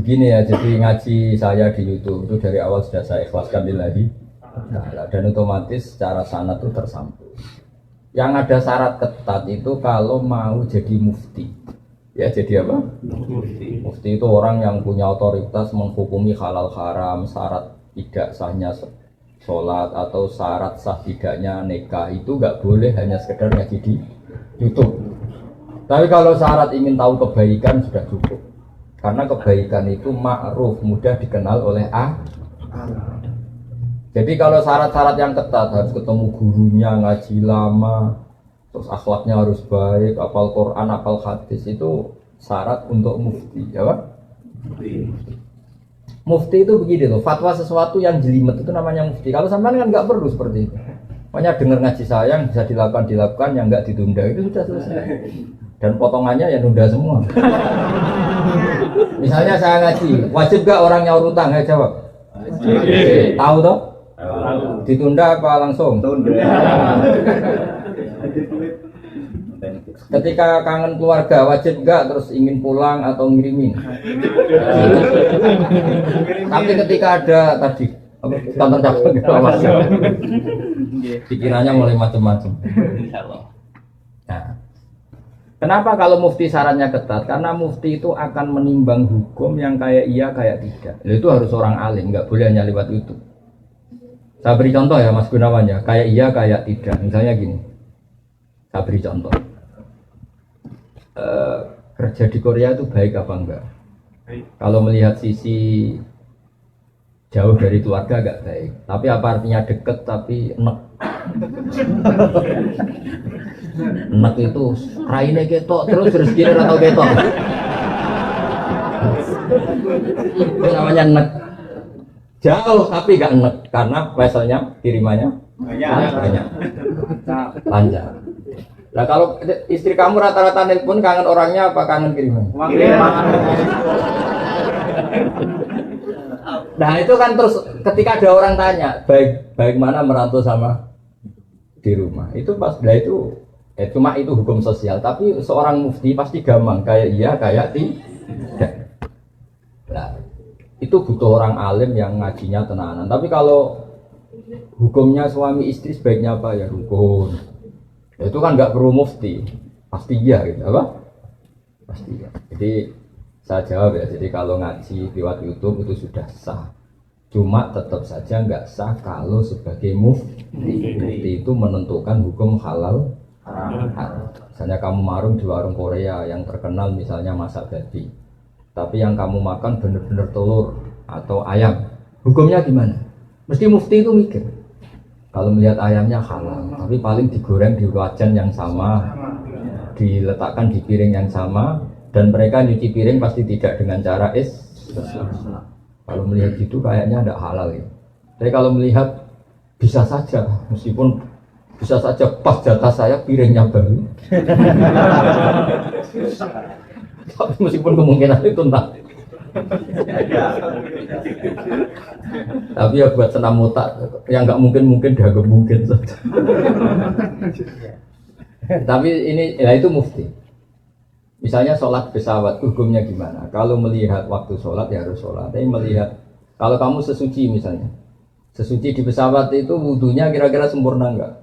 begini ya, jadi ngaji saya di YouTube itu dari awal sudah saya ikhlaskan lillahi dan otomatis secara sanad itu tersambung. Yang ada syarat ketat itu kalau mau jadi mufti. Ya jadi apa? Mufti itu orang yang punya otoritas menghukumi halal haram, syarat tidak sahnya sholat atau syarat sah tidaknya nikah itu nggak boleh hanya sekedar ngaji di YouTube. Tapi kalau syarat ingin tahu kebaikan sudah cukup. Karena kebaikan itu ma'ruf, mudah dikenal oleh Jadi kalau syarat-syarat yang ketat harus ketemu gurunya, ngaji lama, terus akhlaknya harus baik, hafal Quran, hafal hadis, itu syarat untuk mufti, ya Pak? Mufti itu begini loh, fatwa sesuatu yang jelimet itu namanya mufti. Kalau sampean kan nggak perlu seperti itu. Makanya dengar ngaji saya yang bisa dilakukan, yang nggak ditunda itu sudah selesai. Dan potongannya ya nunda semua. Misalnya saya ngaji, wajib gak orang nyaur utang? Ya jawab. Tahu toh? Ditunda apa langsung? Tunda. Ketika kangen keluarga wajib gak terus ingin pulang atau ngirimin? Tapi ketika ada tadi kantor cabang gitu, pikirannya mulai macam-macam. Nah. Kenapa kalau mufti syaratnya ketat? Karena mufti itu akan menimbang hukum yang kayak iya, kayak tidak. Itu harus orang alim, nggak boleh hanya lewat YouTube. Saya beri contoh ya Mas Gunawan ya, kayak iya, kayak tidak. Misalnya gini, saya beri contoh. Kerja di Korea itu baik apa enggak? Kalau melihat sisi jauh dari keluarga agak baik. Tapi apa artinya deket tapi enek? Enak itu raine ketok terus rezeki ora tau ketok. Itu namanya enak. Jauh tapi gak enak karena weselnya kirimannya banyak. Lancar. Nah kalau istri kamu rata-rata nelpon kangen orangnya apa kangen kiriman? Nah itu kan terus ketika ada orang tanya baik mana merantau sama di rumah itu pas itu cuma itu hukum sosial tapi seorang mufti pasti gampang kayak iya kayak tidak. Nah itu butuh orang alim yang ngajinya tenanan. Tapi kalau hukumnya suami istri sebaiknya apa ya rukun. Itu kan nggak perlu mufti pasti iya gitu apa? Pasti iya. Jadi saya jawab ya, jadi kalau ngaji lewat YouTube itu sudah sah. Cuma tetap saja nggak sah kalau sebagai mufti. Mufti itu menentukan hukum halal haram. Misalnya kamu marung di warung Korea yang terkenal misalnya masak babi. Tapi yang kamu makan benar-benar telur atau ayam. Hukumnya gimana? Mesti mufti itu mikir. Kalau melihat ayamnya halal, tapi paling digoreng di wajan yang sama, diletakkan di piring yang sama. Dan mereka nyuci piring pasti tidak dengan cara Kalau melihat gitu kayaknya tidak halal ya. Tapi kalau melihat bisa saja, meskipun bisa saja pas jatah saya piringnya baru. Tapi meskipun kemungkinan itu entah. Tapi ya buat senam otak yang nggak mungkin dianggap mungkin saja. Tapi ini ya itu mufti. Misalnya sholat pesawat hukumnya gimana? Kalau melihat waktu sholat ya harus sholat. Tapi melihat kalau kamu sesuci misalnya, sesuci di pesawat itu wudunya kira-kira sempurna enggak?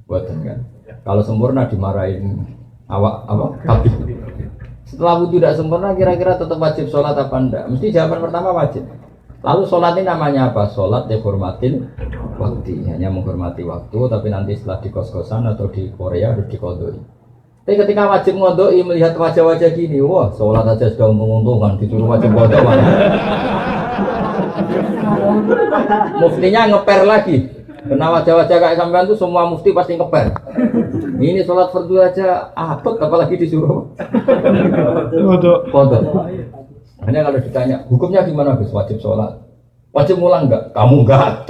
Buatan kan? Kalau sempurna dimarahin awak kabin. Setelah wudu tidak sempurna kira-kira tetap wajib sholat apa enggak? Mesti jawaban pertama wajib. Lalu sholat ini namanya apa? Sholat dihormatin waktu, hanya menghormati waktu. Tapi nanti setelah di kos-kosan atau di Korea harus dikodoi. Tapi ketika wajib ngodoi melihat wajah-wajah gini, wah sholat aja sudah menguntungkan, disuruh wajib ngodoi mana? Muftinya ngeper lagi. Karena wajah-wajah kayak sampean tuh semua mufti pasti ngeper. Ini sholat fardu aja abot, apalagi disuruh kodok. Hanya kalau ditanya hukumnya gimana Gus? Wajib sholat, wajib ngulang enggak? Kamu enggak.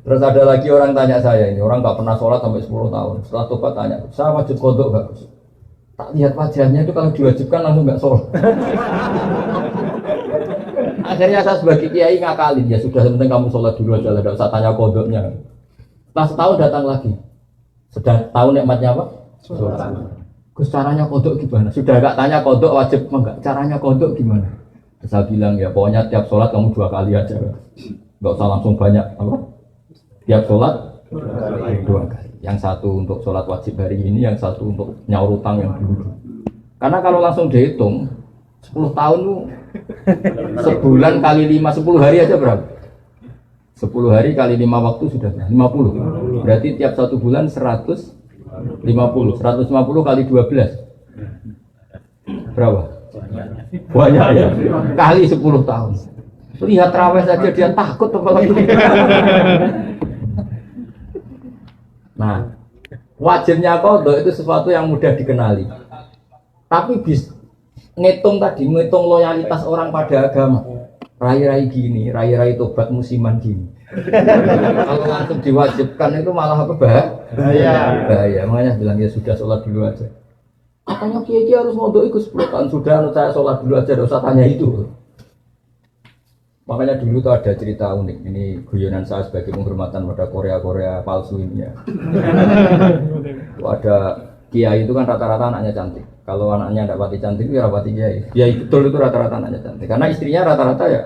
Terus ada lagi orang tanya saya, ini orang nggak pernah sholat sampai 10 tahun. Setelah tobat tanya, saya wajib kodok nggak? Tak lihat wajahnya itu kalau diwajibkan langsung nggak sholat. Akhirnya saya sebagai kiai ngakalin, ya sudah penting kamu sholat dulu aja, nggak usah tanya kodoknya. Setelah setahun datang lagi, sudah tahu nikmatnya apa? Sholat. Gus caranya kodok gimana? Sudah gak tanya kodok wajib enggak? Caranya kodok gimana? Saya bilang ya pokoknya tiap sholat kamu 2 kali aja. Gak usah langsung banyak apa? Tiap sholat 2 kali. Yang satu untuk sholat wajib hari ini, yang satu untuk nyaur utang yang dulu. Karena kalau langsung dihitung 10 tahun tuh sebulan kali 5, 10 hari aja berapa? 10 hari kali 5 waktu sudah 50. Berarti tiap 1 bulan 150. 150 kali 12. Berapa? Banyak ya. Kali 10 tahun. Lihat terawih saja dia takut apalagi. Nah, wajibnya qadha itu sesuatu yang mudah dikenali. Tapi ngitung loyalitas orang pada agama. Rai-rai gini, rai-rai tobat musiman gini. Kalau langsung diwajibkan itu malah apa bahaya. Makanya bilang ya sudah sholat dulu aja. Katanya kiai harus mondok ikut 10 tahun sudah, saya sholat dulu aja, tidak usah tanya itu. Makanya dulu tuh ada cerita unik. Ini guyonan saya sebagai penghormatan pada Korea palsu ini ya. Ada kiai itu kan rata-rata anaknya cantik. Kalau anaknya tidak pati cantik, ya rapati kiai. Kiai betul itu rata-rata anaknya cantik. Karena istrinya rata-rata ya.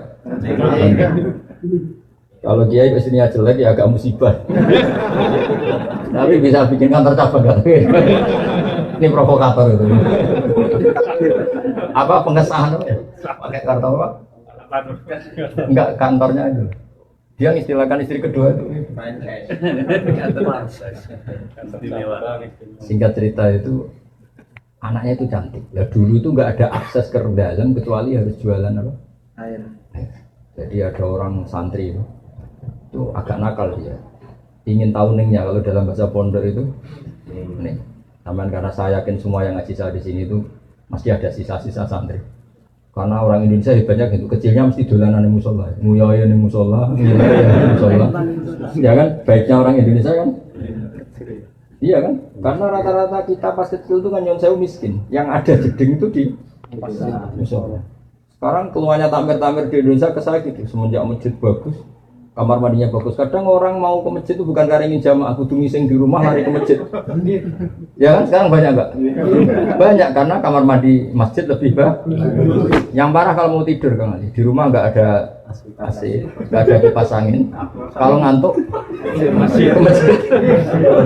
Kalau kiai istrinya jelek ya agak musibah. Tapi bisa bikin kantor cabang kan? Ini provokator itu. Apa pengesahan? Pakai kartu apa? Enggak, kantornya itu. Dia mengistilahkan istri kedua itu. Singkat cerita itu anaknya itu cantik. Lah dulu itu enggak ada akses ke dalam kecuali harus jualan apa? Air. Jadi ada orang santri itu agak nakal dia. Ingin tahu ningnya kalau dalam bahasa pondok itu nih. Aman karena saya yakin semua yang ngaji saya di sini itu masih ada sisa-sisa santri. Karena orang Indonesia hebatnya gitu, kecilnya mesti dolanan di musola, nguyaya di musola, ya kan? Baiknya orang Indonesia kan? Iya kan? Karena rata-rata kita pas kecil itu kan nyon sewu miskin, yang ada jeding itu di musola. Sekarang keluarnya tampir-tampir di Indonesia ke saya gitu, semenjak masjid bagus, kamar mandinya bagus. Kadang orang mau ke masjid itu bukan karena ingin jamaah, kudu ngising di rumah lari ke masjid. Ya kan sekarang banyak enggak? Banyak karena kamar mandi masjid lebih bagus. Yang parah kalau mau tidur Kang Ali, di rumah enggak ada AC, enggak ada kipas angin. Kalau ngantuk ke masjid.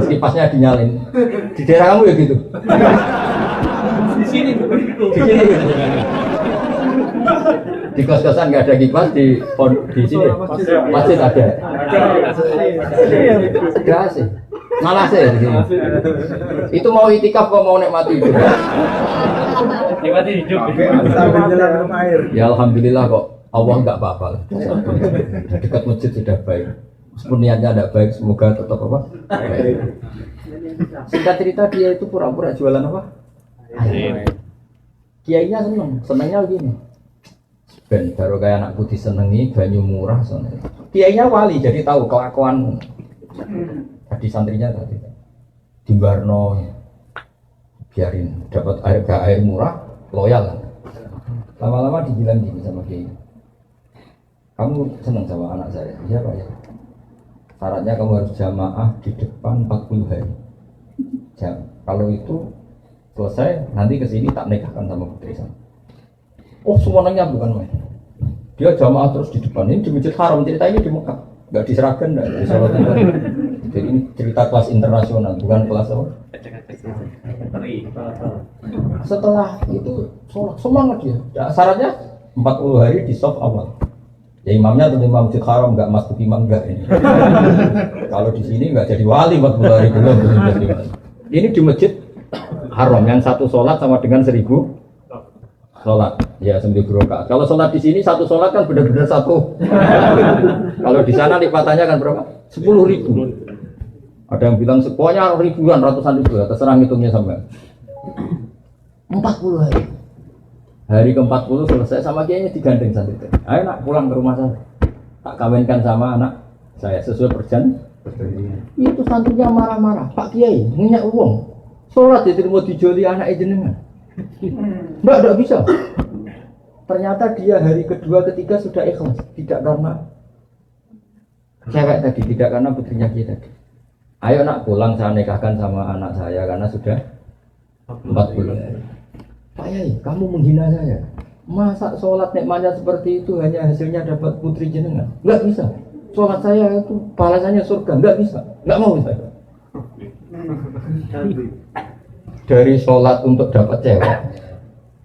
Kipasnya dinyalin. Di daerah kamu ya gitu. Di sini. Di kos-kosan nggak ada kipas, di sini masjid ada. Ada sih, malah sih di sini. Itu mau itikaf kok mau nikmati hidup. Nikmati hidup. Ya alhamdulillah kok Allah nggak apa-apa. Dekat masjid sudah baik. Meskipun niatnya tidak baik, semoga tetap apa? Baik. Singkat cerita dia itu pura-pura jualan apa? Air. Kiainya senengnya begini. Ben baru kayak anakku disenengi banyu murah soalnya. Kiainya wali jadi tahu kelakuan tadi santrinya tadi di Barno biarin dapat air murah loyal. Lama-lama dibilang gini sama kiai. Kamu seneng sama anak saya? Iya Pak ya. Syaratnya kamu harus jamaah di depan 40 hari. Kalau itu selesai nanti kesini tak nikahkan sama putri saya. Oh semuanya bukan main. Dia jamaah terus di depan ini di Masjid Haram, cerita ini di Mekah, nggak di Seragen, nggak di Solo. Jadi ini cerita kelas internasional, bukan kelas apa? Setelah itu sholat semangat dia. Ya, syaratnya 40 hari di soft awal. Ya imamnya tentu imam Masjid Haram, nggak masuk imam nggak ini. Kalau di sini nggak jadi wali 40 hari belum. Ini di Masjid Haram yang satu sholat sama dengan 1000 sholat, ya 1000 rakaat. Kalau sholat di sini satu sholat kan benar-benar satu. Kalau di sana lipatannya kan berapa? 10.000. Ada yang bilang pokoknya ribuan, ratusan ribu, terserah hitungnya sampai 40 hari. Hari ke-40 selesai sama kiainya digandeng santri. Ayo nak pulang ke rumah saya. Tak kawinkan sama anak saya sesuai perjanjian. Itu santrinya marah-marah. Pak Kiai, minyak uang. Sholat jadi mau dijoli anak jenengan. Enggak bisa. Ternyata dia hari kedua ketiga sudah ikhlas, tidak karena cewek tadi, tidak karena putrinya kita tadi. Ayo nak pulang saya nikahkan sama anak saya karena sudah 40. Pak Yai, kamu menghina saya. Masa sholat nikmatnya seperti itu hanya hasilnya dapat putri jenengan? Enggak bisa. Sholat saya itu balasannya surga. Enggak bisa. Enggak mau saya. Dari sholat untuk dapat cewek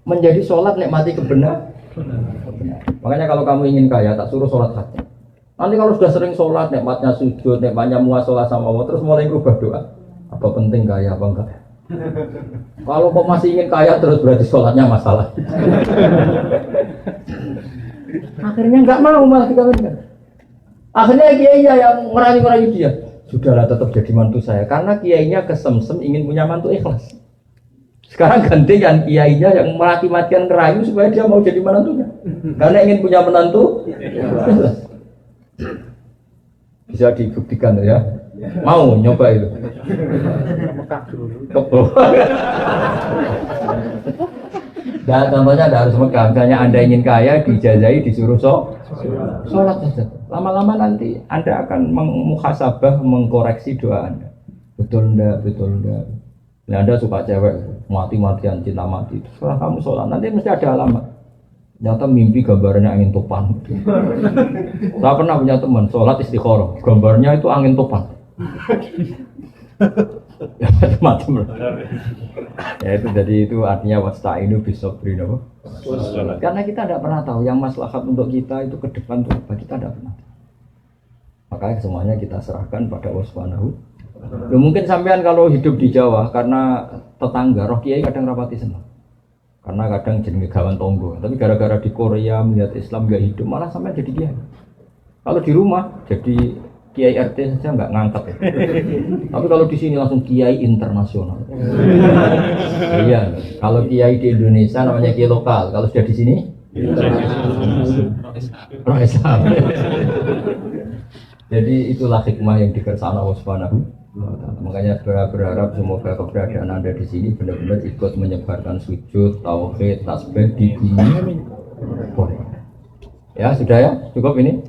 menjadi sholat nikmati kebenaran. Makanya kalau kamu ingin kaya, tak suruh sholat hajat. Nanti kalau sudah sering sholat, nikmatnya sujud, nikmatnya muasalah sama Allah, terus mulai berubah doa. Apa penting kaya apa enggak? Kalau kok masih ingin kaya terus berarti sholatnya masalah. Akhirnya nggak mau malah dikawinkan. Akhirnya kiainya yang merayu-merayu dia. Sudahlah tetap jadi mantu saya karena kiainya kesemsem ingin punya mantu ikhlas. Sekarang ganti yang kiainya yang mati-matian ngerayu supaya dia mau jadi menantunya. Karena ingin punya menantu ikhlas. Bisa dibuktikan ya. Mau nyoba itu. Nah, contohnya ada harus Mekah. Misalnya Anda ingin kaya, dijazahi, disuruh sholat saja. Lama-lama nanti Anda akan muhasabah, mengkoreksi doa Anda. Betul enggak, betul enggak. Nah, Anda suka cewek, mati-matian, cinta mati. Setelah kamu sholat, nanti mesti ada alamat. Ternyata mimpi gambarnya angin topan. Saya pernah punya teman, sholat istikharah. Gambarnya itu angin topan. Ya macam-macam lah. Ya itu jadi itu artinya wasta'inu bisabri apa? Karena kita tidak pernah tahu yang maslahat untuk kita itu ke depan itu apa, kita tidak pernah. Makanya semuanya kita serahkan pada Allah Subhanahu. Ya, mungkin sampean kalau hidup di Jawa karena tetangga roh kiai kadang rapati senang. Karena kadang jadi gawan tonggo. Tapi gara-gara di Korea melihat Islam gak hidup malah sampai jadi kiai. Kalau di rumah jadi kiai RT saja nggak ngangkat ya. Tapi kalau di sini langsung kiai internasional. Iya, kalau kiai di Indonesia namanya kiai lokal. Kalau sudah di sini internasional. Islam. Jadi itulah hikmah yang dikersana Allah Subhanahu. Makanya berharap semoga keberadaan Anda di sini benar-benar ikut menyebarkan sujud, tauhid, tasbih di dunia. Ya sudah ya, cukup ini.